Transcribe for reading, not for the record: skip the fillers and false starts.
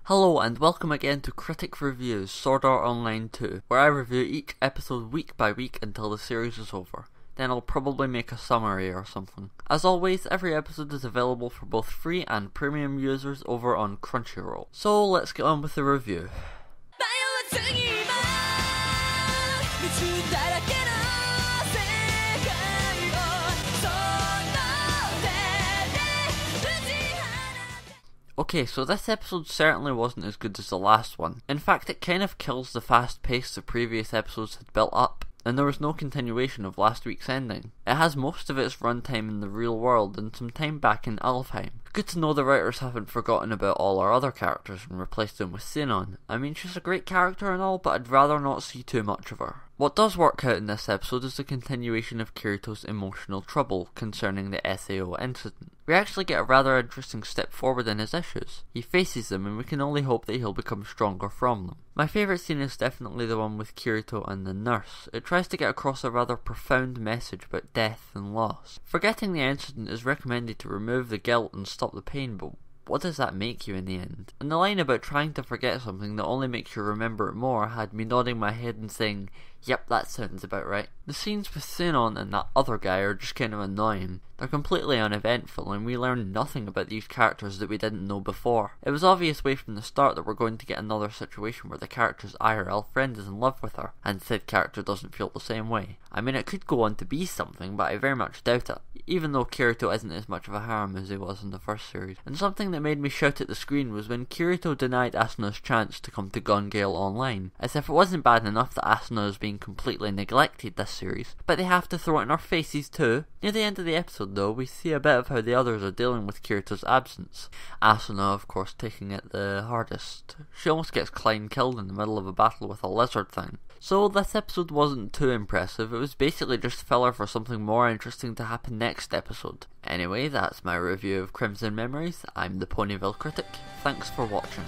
Hello and welcome again to Critic Reviews Sword Art Online 2, where I review each episode week by week until the series is over. Then I'll probably make a summary or something. As always, every episode is available for both free and premium users over on Crunchyroll. So let's get on with the review. Okay, so this episode certainly wasn't as good as the last one. In fact, it kind of kills the fast pace the previous episodes had built up, and there was no continuation of last week's ending. It has most of its runtime in the real world and some time back in Alfheim. Good to know the writers haven't forgotten about all our other characters and replaced them with Sinon. I mean, she's a great character and all, but I'd rather not see too much of her. What does work out in this episode is the continuation of Kirito's emotional trouble concerning the SAO incident. We actually get a rather interesting step forward in his issues. He faces them and we can only hope that he'll become stronger from them. My favourite scene is definitely the one with Kirito and the nurse. It tries to get across a rather profound message about death and loss. Forgetting the incident is recommended to remove the guilt and stop the pain, but what does that make you in the end? And the line about trying to forget something that only makes you remember it more had me nodding my head and saying, yep, that sounds about right. The scenes with Sinon and that other guy are just kind of annoying. They're completely uneventful and we learn nothing about these characters that we didn't know before. It was obvious way from the start that we're going to get another situation where the character's IRL friend is in love with her, and said character doesn't feel the same way. I mean, it could go on to be something, but I very much doubt it, even though Kirito isn't as much of a harem as he was in the first series. And something that made me shout at the screen was when Kirito denied Asuna's chance to come to Gun Gale Online, as if it wasn't bad enough that Asuna is being completely neglected this series, but they have to throw it in our faces too. Near the end of the episode though, we see a bit of how the others are dealing with Kirito's absence. Asuna of course taking it the hardest. She almost gets Klein killed in the middle of a battle with a lizard thing. So this episode wasn't too impressive, it was basically just filler for something more interesting to happen next episode. Anyway, that's my review of Crimson Memories. I'm the Ponyville Critic. Thanks for watching.